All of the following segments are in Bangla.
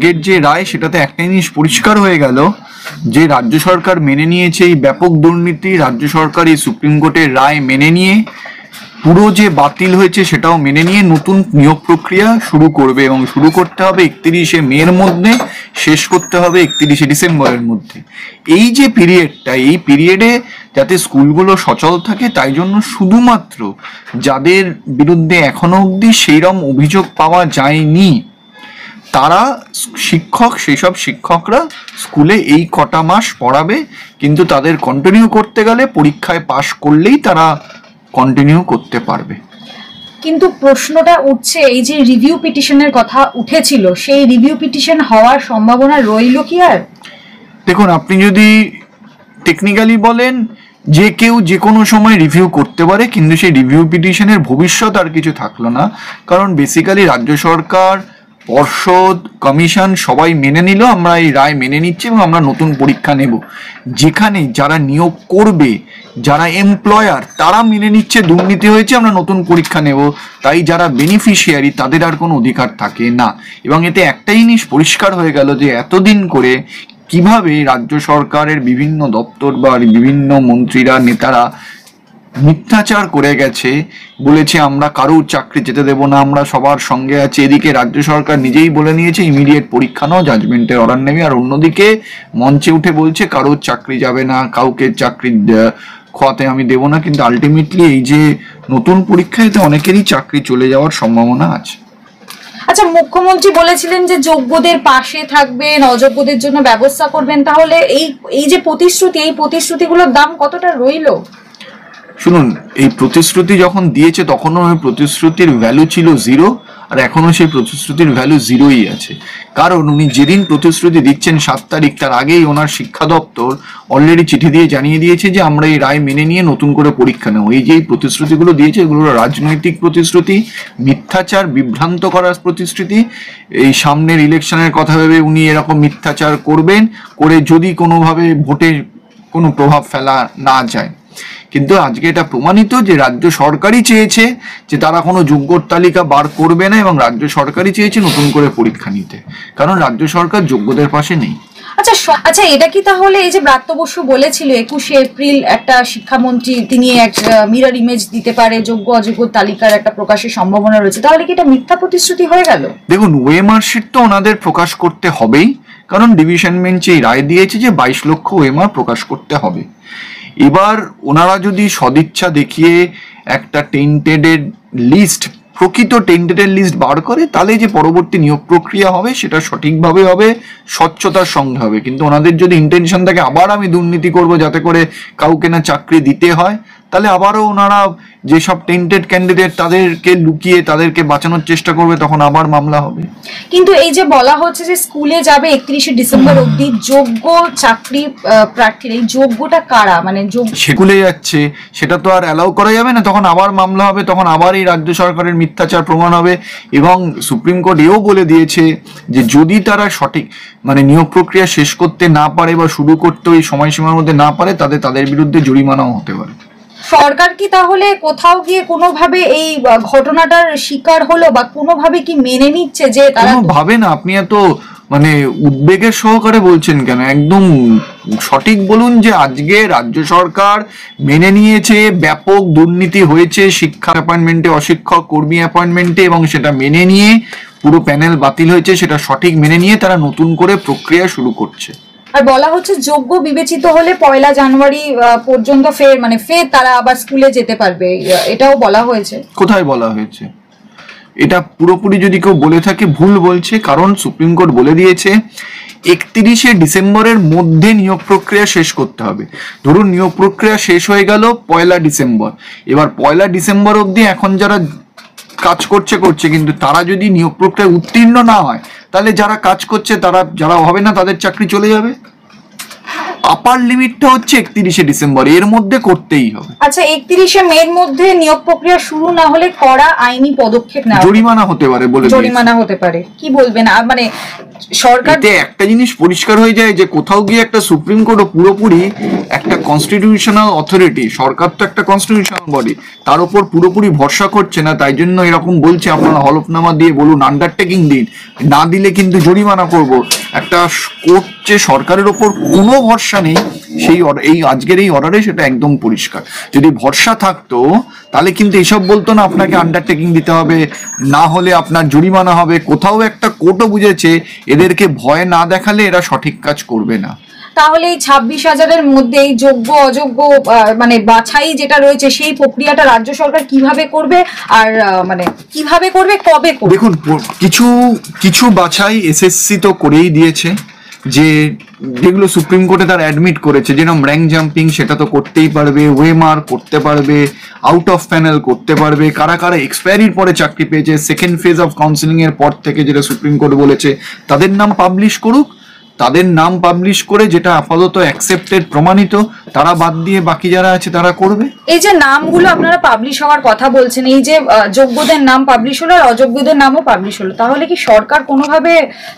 আজকের যে রায় সেটাতে একটা জিনিস পরিষ্কার হয়ে গেল যে রাজ্য সরকার মেনে নিয়েছে এই ব্যাপক দুর্নীতি, রাজ্য সরকার এই সুপ্রিম কোর্টের রায় মেনে নিয়ে পুরো যে বাতিল হয়েছে সেটাও মেনে নিয়ে নতুন নিয়োগ প্রক্রিয়া শুরু করবে এবং শুরু করতে হবে 31শে মের মধ্যে, শেষ করতে হবে 31শে ডিসেম্বরের মধ্যে। এই যে পিরিয়ডটা, এই পিরিয়ডে যাতে স্কুলগুলো সচল থাকে তাই জন্য শুধুমাত্র যাদের বিরুদ্ধে এখনো অবধি সেইরকম অভিযোগ পাওয়া যায়নি তারা শিক্ষক, সেসব শিক্ষকরা স্কুলে এই কটা মাস পড়াবে, কিন্তু তাদের কন্টিনিউ করতে গেলে পরীক্ষায় পাশ করলেই তারা কন্টিনিউ করতে পারবে। কিন্তু প্রশ্নটা উঠছে, এই যে রিভিউ পিটিশনের কথা উঠেছিল, সেই রিভিউ পিটিশন হওয়ার সম্ভাবনা রইল কি আর? দেখুন, আপনি যদি টেকনিক্যালি বলেন যে কেউ যে কোনো সময় রিভিউ করতে পারে, কিন্তু সেই রিভিউ পিটিশনের ভবিষ্যৎ আর কিছু থাকলো না। কারণ বেসিক্যালি রাজ্য সরকার, পর্ষদ, কমিশন সবাই মেনে নিল আমরা এই রায় মেনে নিচ্ছি এবং আমরা নতুন পরীক্ষা নেব। যেখানে যারা নিয়োগ করবে, যারা এমপ্লয়ার, তারা মেনে নিচ্ছে দুর্নীতি হয়েছে, আমরা নতুন পরীক্ষা নেব, তাই যারা বেনিফিশিয়ারি তাদের আর কোনো অধিকার থাকে না। এবং এতে একটা জিনিস পরিষ্কার হয়ে গেল যে এতদিন করে কিভাবে রাজ্য সরকারের বিভিন্ন দপ্তর বা বিভিন্ন মন্ত্রীরা, নেতারা মিথ্যাচার করে গেছে, বলেছে আমরা কারোর চাকরি যেতে দেব না, আমরা সবার সঙ্গে আছি। এদিকে রাজ্য সরকার নিজেই বলে নিয়েছে ইমিডিয়েট পরীক্ষা নাও, জাজমেন্টের অর্ডার নেবে, আর অন্যদিকে মঞ্চে উঠে বলছে কারোর চাকরি যাবে না, কাউকে চাকরি খোয়াতে আমি দেব না। কিন্তু আলটিমেটলি এই যে নতুন পরীক্ষা, এতে অনেকেরই চাকরি চলে যাওয়ার সম্ভাবনা আছে। আচ্ছা, মুখ্যমন্ত্রী বলেছিলেন যে যোগ্যদের পাশে থাকবেন, অযোগ্যদের জন্য ব্যবস্থা করবেন, তাহলে এই যে প্রতিশ্রুতি, এই প্রতিশ্রুতিগুলোর দাম কতটা রইল? শুনুন, এই প্রতিশ্রুতি যখন দিয়েছে তখনও ওই প্রতিশ্রুতির ভ্যালু ছিল 0, আর এখনো সেই প্রতিশ্রুতির ভ্যালু 0ই আছে। কারণ উনি যেদিন প্রতিশ্রুতি দিচ্ছেন 7 তারিখ, তার আগেই ওনার শিক্ষা দপ্তর অলরেডি চিঠি দিয়ে জানিয়ে দিয়েছে যে আমরা এই রায় মেনে নিয়ে নতুন করে পরীক্ষা নেব। এই যে এই প্রতিশ্রুতিগুলো দিয়েছে, এগুলো রাজনৈতিক প্রতিশ্রুতি, মিথ্যাচার, বিভ্রান্ত করার প্রতিশ্রুতি। এই সামনের ইলেকশনের কথা ভেবে উনি এরকম মিথ্যাচার করবেন, করে যদি কোনোভাবে ভোটে কোনো প্রভাব ফেলা না যায়। কিন্তু আজকে এটা প্রমাণিত যে রাজ্য সরকারই চেয়েছে যে তারা কোনো যোগ্যর তালিকা বার করবে না, এবং রাজ্য সরকারই চেয়েছে নতুন করে পরীক্ষা নিতে, কারণ রাজ্য সরকার যোগ্যদের পাশে নেই। আচ্ছা, এটা কি তাহলে এই যে ব্রাত্য বসু বলেছিল 21শে এপ্রিল একটা শিক্ষামন্ত্রী তিনি এক মিরর ইমেজ দিতে পারে, যোগ্য অযোগ্য তালিকার একটা প্রকাশের সম্ভাবনা রয়েছে, তাহলে কি এটা মিথ্যা প্রতিশ্রুতি হয়ে গেল? দেখুন, ওএমআর শিট তো ওনাদের প্রকাশ করতে হবেই, কারণ ডিভিশন বেঞ্চ এই রায় দিয়েছে যে 22 লক্ষ ওএমআর প্রকাশ করতে হবে। এবার ওনারা যদি সদিচ্ছা দেখিয়ে একটা টেন্টেডের লিস্ট, প্রকৃত টেন্টেডের লিস্ট বার করে, তাহলে যে পরবর্তী নিয়োগ প্রক্রিয়া হবে সেটা সঠিকভাবে হবে, স্বচ্ছতার সঙ্গে হবে। কিন্তু ওনাদের যদি ইন্টেনশন থাকে আবার আমি দুর্নীতি করব যাতে করে কাউকে না চাকরি দিতে হয়, তাহলে আবারও ওনারা যেসব টেন্টেড ক্যান্ডিডেট তাদেরকে লুকিয়ে তাদেরকে বাঁচানোর চেষ্টা করবে, তখন আবার মামলা হবে। কিন্তু এই যে বলা হচ্ছে যে স্কুলে যাবে 31শে ডিসেম্বর অবধি যোগ্য চাকরি প্রার্থীরা, এই যোগ্যটা কারা? মানে সেগুলো যাচ্ছে, সেটা তো আর অ্যালাউ করা যাবে না, তখন আবার মামলা হবে, তখন আবার এই রাজ্য সরকারের মিথ্যাচার প্রমাণ হবে। এবং সুপ্রিম কোর্ট এও বলে দিয়েছে যে যদি তারা সঠিক মানে নিয়োগ প্রক্রিয়া শেষ করতে না পারে বা শুরু করতে ওই সময়সীমার মধ্যে না পারে, তাদের বিরুদ্ধে জরিমানাও হতে পারে। সরকার কি তাহলে কোথাও গিয়ে কোনোভাবে এই ঘটনাটার শিকার হলো, বা কোনোভাবে কি মেনে নিচ্ছে যে তারা? ভাবে না, আপনি এত মানে উদ্বেগের সহকারে বলছেন কেন? একদম সঠিক বলুন যে আজকে রাজ্য সরকার মেনে নিয়েছে ব্যাপক দুর্নীতি হয়েছে শিক্ষা অ্যাপয়েন্টমেন্টে, অশিক্ষক কর্মী অ্যাপয়েন্টমেন্টে, এবং সেটা মেনে নিয়ে পুরো প্যানেল বাতিল হয়েছে, সেটা সঠিক মেনে নিয়ে তারা নতুন করে প্রক্রিয়া শুরু করছে। আর বলা হচ্ছে যোগ্য বিবেচিত হলে 1 জানুয়ারি পর্যন্ত ফের তারা আবার স্কুলে যেতে পারবে, এটাও বলা হয়েছে। কোথায় বলা হয়েছে? এটা পুরোপুরি যদি কেউ বলে থাকে ভুল বলছে, কারণ সুপ্রিম কোর্ট বলে দিয়েছে 31শে ডিসেম্বরের মধ্যে নিয়োগ প্রক্রিয়া শেষ করতে হবে। ধরুন নিয়োগ প্রক্রিয়া শেষ হয়ে গেল 1 ডিসেম্বর, এবার 1 ডিসেম্বর অবধি এখন যারা কাজ করছে, কিন্তু তারা যদি নিয়োগ প্রক্রিয়ায় উত্তীর্ণ না হয়, তাহলে যারা কাজ করছে যারা হবে না তাদের চাকরি চলে যাবে। আপার লিমিটটা হচ্ছে 31শে ডিসেম্বর, এর মধ্যে করতেই হবে। আচ্ছা, 31শে মের মধ্যে নিয়োগ প্রক্রিয়া শুরু না হলে কড়া আইনি পদক্ষেপ নেওয়া, জরিমানা হতে পারে বলে জরিমানা হতে পারে। কি বলবেন? মানে সরকার একটা জিনিস পরিষ্কার হয়ে যায় যে কোথাও গিয়ে একটা সুপ্রিম কোর্ট পুরোপুরি একটা কনস্টিটিউশনাল অথরিটি, সরকার তো একটা কনস্টিটিউশনাল বডি, তার উপর পুরোপুরি ভরসা করছে না, তাই জন্য এরকম বলছে আপনারা হলফনামা দিয়ে বলুন, আন্ডারটেকিং দিন, না দিলে কিন্তু জরিমানা করব। একটা কোর্ট যে সরকারের ওপর কোনো ভরসা নেই, সেই এই আজকের এই অর্ডারে সেটা একদম পরিষ্কার। যদি ভরসা থাকতো তাহলে কিন্তু এসব বলতো না আপনাকে আন্ডারটেকিং দিতে হবে, না হলে আপনার জরিমানা হবে। কোথাও একটা কোর্টও বুঝেছে এদেরকে ভয় না দেখালে এরা সঠিক কাজ করবে না। তাহলে এই 26,000-এর মধ্যে এই যোগ্য অযোগ্য মানে বাছাই যেটা রয়েছে সেই প্রক্রিয়াটা রাজ্য সরকার কিভাবে করবে, আর মানে কিভাবে করবে, কবে করবে? দেখুন, কিছু কিছু বাছাই এসএসসি তো করেই দিয়েছে, যে যেগুলো সুপ্রিম কোর্টে তার অ্যাডমিট করেছে, যেরকম র্যাঙ্ক জাম্পিং সেটা তো করতেই পারবে, ওয়েমার করতে পারবে, আউট অফ প্যানেল করতে পারবে, কারা কারা এক্সপায়ারির পরে চাকরি পেয়েছে, সেকেন্ড ফেজ অফ কাউন্সিলিং এর পর থেকে যেটা সুপ্রিম কোর্ট বলেছে তাদের নাম পাবলিশ করুক, তাদের নাম পাবলিশ করে যেটা আপাতত অ্যাকসেপ্টেড প্রমাণিত তারা বাদ দিয়ে বাকি যারা আছে তারা করবে। এই যে নামগুলো আপনারা পাবলিশ হওয়ার কথা বলছেন, এই যে যোগ্যদের নাম পাবলিশ হলো আর অযোগ্যদের নামও পাবলিশ হলো, তাহলে কি সরকার কোনোভাবে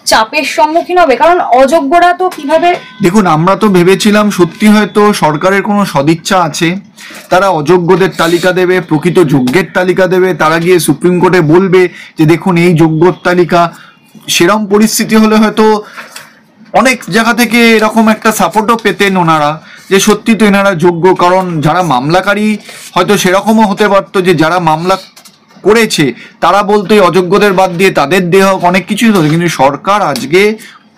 চাপের সম্মুখীন হবে? কারণ অযোগ্যরা তো কিভাবে, দেখুন আমরা তো ভেবেছিলাম সত্যি হয়তো সরকারের কোনো সদিচ্ছা আছে, তারা অযোগ্যদের তালিকা দেবে, প্রকৃত যোগ্যের তালিকা দেবে, তারা গিয়ে সুপ্রিম কোর্টে বলবে যে দেখুন এই যোগ্যর তালিকা। সেরকম পরিস্থিতি হলে হয়তো অনেক জায়গা থেকে এরকম একটা সাপোর্টও পেতেন ওনারা, যে সত্যি তো এনারা যোগ্য। কারণ যারা মামলাকারী হয়তো সেরকমও হতে পারতো যে যারা মামলা করেছে তারা বলতো এই অযোগ্যদের বাদ দিয়ে তাদের দেহ অনেক কিছুই হতো, কিন্তু সরকার আজকে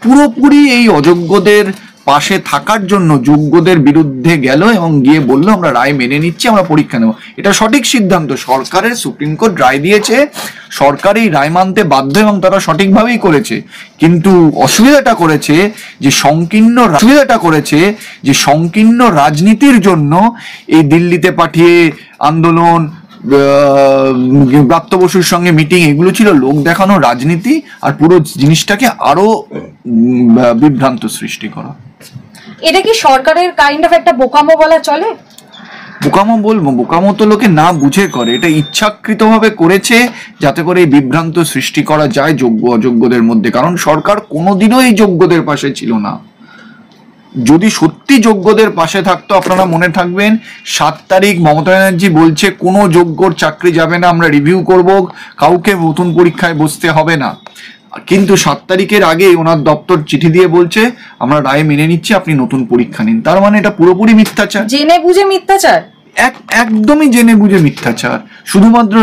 পুরোপুরি এই অযোগ্যদের পাশে থাকার জন্য যোগ্যদের বিরুদ্ধে গেল এবং গিয়ে বললো আমরা রায় মেনে নিচ্ছি, আমরা পরীক্ষা নেব। এটা সঠিক সিদ্ধান্ত সরকারের, সুপ্রিম কোর্ট রায় দিয়েছে, সরকার এই রায় মানতে বাধ্য এবং তারা সঠিকভাবেই করেছে। কিন্তু অসুবিধাটা করেছে যে সংকীর্ণ রাজনীতির জন্য এই দিল্লিতে পাঠিয়ে আন্দোলন, ব্রাত্য বসুর সঙ্গে মিটিং, এগুলো ছিল লোক দেখানো রাজনীতি, আর পুরো জিনিসটাকে আরো বিভ্রান্ত সৃষ্টি করা। এটা কি সরকারের কাইন্ড অফ একটা বোকামো বলা চলে? বোকামো বলবো, বোকামো তো লোকে না বুঝে করে, এটা ইচ্ছাকৃতভাবে করেছে যাতে করে এই বিভ্রান্ত সৃষ্টি করা যায় যোগ্য অযোগ্যদের মধ্যে। কারণ সরকার কোনোদিনও এই যোগ্যদের পাশে ছিল না। যদি সত্যি যোগ্যদের পাশে থাকতো, আপনারা মনে থাকবেন 7 তারিখ মমতা ব্যানার্জি বলছে কোনো যোগ্যর চাকরি যাবে না, আমরা রিভিউ করব, কাউকে নতুন পরীক্ষায় বসতে হবে না। কিন্তু 7 তারিখের আগে ওনার দপ্তর চিঠি দিয়ে বলছে আমরা রায় মেনে নিচ্ছি, আপনি নতুন পরীক্ষা নিন। তার মানে এটা পুরোপুরি মিথ্যাচার, জেনে বুঝে মিথ্যাচার, একদমই জেনে বুঝে মিথ্যাচার, শুধুমাত্র